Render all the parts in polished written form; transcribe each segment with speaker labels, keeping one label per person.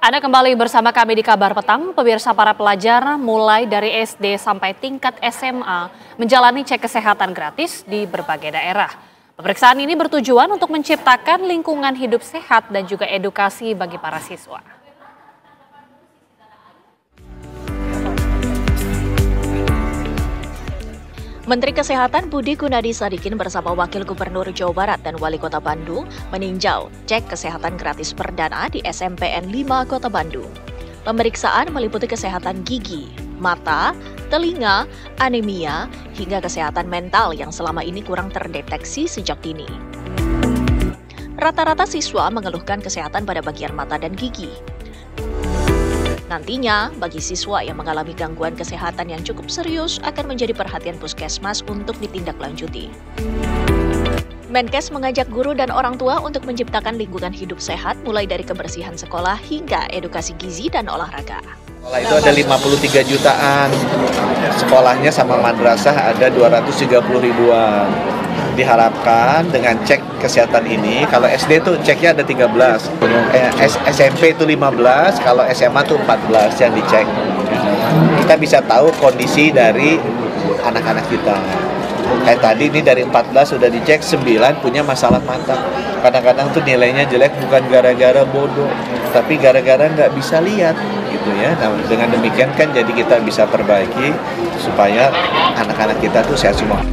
Speaker 1: Anda kembali bersama kami di Kabar Petang. Pemirsa, para pelajar mulai dari SD sampai tingkat SMA menjalani cek kesehatan gratis di berbagai daerah. Pemeriksaan ini bertujuan untuk menciptakan lingkungan hidup sehat dan juga edukasi bagi para siswa. Menteri Kesehatan Budi Gunadi Sadikin bersama Wakil Gubernur Jawa Barat dan Wali Kota Bandung meninjau cek kesehatan gratis perdana di SMPN 5 Kota Bandung. Pemeriksaan meliputi kesehatan gigi, mata, telinga, anemia, hingga kesehatan mental yang selama ini kurang terdeteksi sejak dini. Rata-rata siswa mengeluhkan kesehatan pada bagian mata dan gigi. Nantinya, bagi siswa yang mengalami gangguan kesehatan yang cukup serius akan menjadi perhatian puskesmas untuk ditindaklanjuti. Menkes mengajak guru dan orang tua untuk menciptakan lingkungan hidup sehat mulai dari kebersihan sekolah hingga edukasi gizi dan olahraga.
Speaker 2: Sekolah itu ada 53 jutaan, sekolahnya sama madrasah ada 230 ribuan. Diharapkan dengan cek kesehatan ini, kalau SD tuh ceknya ada 13, SMP itu 15, kalau SMA tuh 14 yang dicek. Kita bisa tahu kondisi dari anak-anak kita. Kayak tadi ini dari 14 sudah dicek, 9 punya masalah mata. Kadang-kadang tuh nilainya jelek bukan gara-gara bodoh, tapi gara-gara nggak bisa lihat gitu ya. Nah, dengan demikian kan jadi kita bisa perbaiki supaya anak-anak kita tuh sehat semua.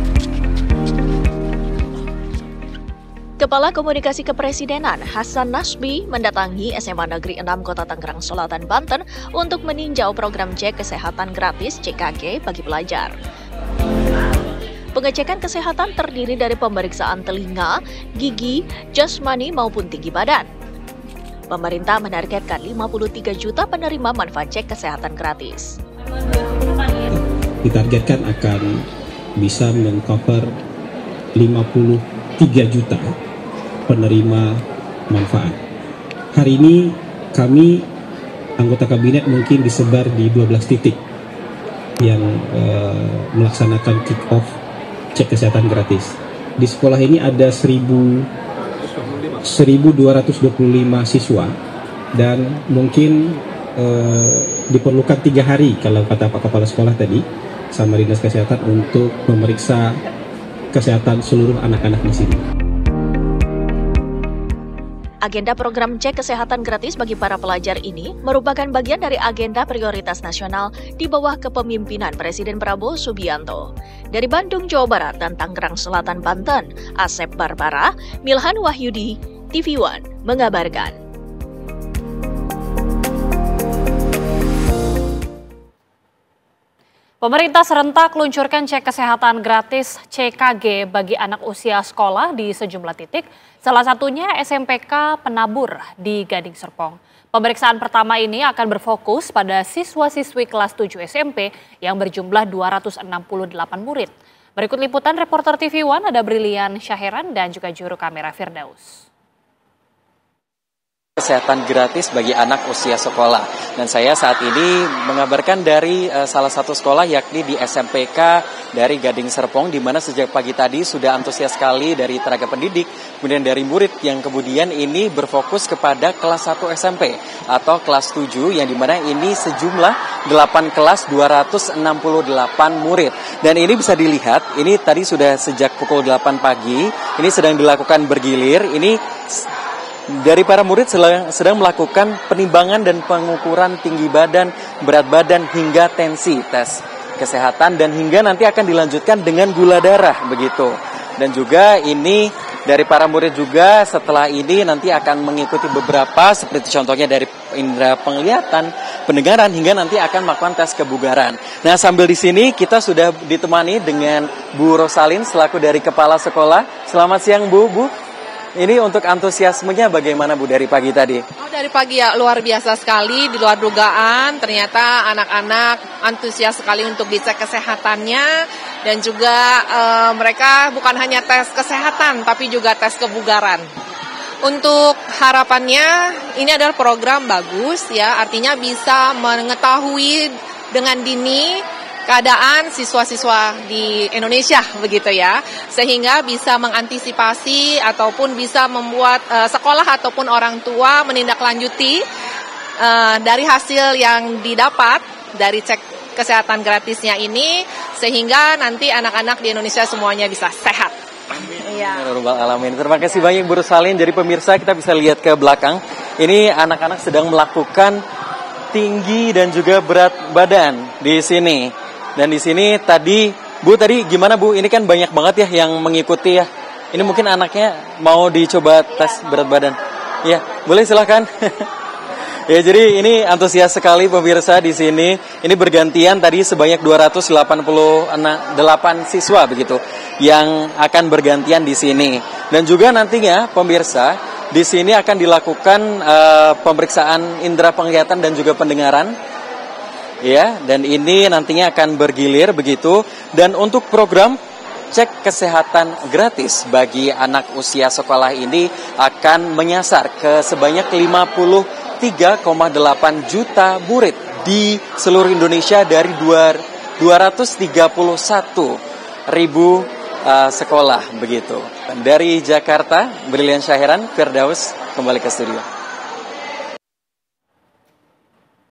Speaker 1: Kepala Komunikasi Kepresidenan Hasan Nasbi mendatangi SMA Negeri 6 Kota Tangerang Selatan, Banten untuk meninjau program cek kesehatan gratis CKG bagi pelajar. Pengecekan kesehatan terdiri dari pemeriksaan telinga, gigi, jasmani maupun tinggi badan. Pemerintah menargetkan 53 juta penerima manfaat cek kesehatan gratis.
Speaker 3: Ditargetkan akan bisa mengcover 53 juta penerima manfaat. Hari ini kami anggota kabinet mungkin disebar di 12 titik yang melaksanakan kick-off cek kesehatan gratis. Di sekolah ini ada 1.225 siswa dan mungkin diperlukan 3 hari kalau kata Pak Kepala Sekolah tadi sama Dinas Kesehatan untuk memeriksa kesehatan seluruh anak-anak di sini.
Speaker 1: Agenda program cek kesehatan gratis bagi para pelajar ini merupakan bagian dari agenda prioritas nasional di bawah kepemimpinan Presiden Prabowo Subianto. Dari Bandung, Jawa Barat dan Tangerang Selatan, Banten, Asep Barbara, Milhan Wahyudi, TV One mengabarkan. Pemerintah serentak luncurkan cek kesehatan gratis CKG bagi anak usia sekolah di sejumlah titik, salah satunya SMPK Penabur di Gading Serpong. Pemeriksaan pertama ini akan berfokus pada siswa-siswi kelas 7 SMP yang berjumlah 268 murid. Berikut liputan reporter TV One ada Brilian Syaheran dan juga juru kamera Firdaus.
Speaker 4: Kesehatan gratis bagi anak usia sekolah. Dan saya saat ini mengabarkan dari salah satu sekolah yakni di SMPK dari Gading Serpong, di mana sejak pagi tadi sudah antusias sekali dari tenaga pendidik, kemudian dari murid yang kemudian ini berfokus kepada kelas 1 SMP atau kelas 7 yang dimana ini sejumlah 8 kelas 268 murid. Dan ini bisa dilihat, ini tadi sudah sejak pukul 8 pagi, ini sedang dilakukan bergilir, ini dari para murid sedang melakukan penimbangan dan pengukuran tinggi badan, berat badan hingga tensi, tes kesehatan dan hingga nanti akan dilanjutkan dengan gula darah begitu. Dan juga ini dari para murid juga setelah ini nanti akan mengikuti beberapa seperti contohnya dari indera penglihatan, pendengaran hingga nanti akan melakukan tes kebugaran. Nah, sambil di sini kita sudah ditemani dengan Bu Rosalin selaku dari kepala sekolah. Selamat siang Bu. Ini untuk antusiasmenya bagaimana Bu dari pagi tadi?
Speaker 5: Dari pagi ya luar biasa sekali, di luar dugaan. Ternyata anak-anak antusias sekali untuk dicek kesehatannya dan juga mereka bukan hanya tes kesehatan tapi juga tes kebugaran. Untuk harapannya ini adalah program bagus ya, artinya bisa mengetahui dengan dini keadaan siswa-siswa di Indonesia begitu ya, sehingga bisa mengantisipasi ataupun bisa membuat sekolah ataupun orang tua menindaklanjuti dari hasil yang didapat dari cek kesehatan gratisnya ini, sehingga nanti anak-anak di Indonesia semuanya bisa sehat. Iya.
Speaker 4: Alamin. Terima kasih banyak Bu Rosalin. Jadi pemirsa, kita bisa lihat ke belakang. Ini anak-anak sedang melakukan tinggi dan juga berat badan di sini. Dan di sini tadi gimana Bu? Ini kan banyak banget ya yang mengikuti ya. Ini mungkin anaknya mau dicoba tes berat badan. Ya, boleh silakan. Ya, jadi ini antusias sekali pemirsa di sini. Ini bergantian tadi sebanyak 288 siswa begitu yang akan bergantian di sini. Dan juga nantinya pemirsa di sini akan dilakukan pemeriksaan indera penglihatan dan juga pendengaran. Ya, dan ini nantinya akan bergilir begitu. Dan untuk program cek kesehatan gratis bagi anak usia sekolah ini akan menyasar ke sebanyak 53,8 juta murid di seluruh Indonesia dari 231 ribu sekolah begitu. Dari Jakarta, Brilian Syahiran, Firdaus kembali ke studio.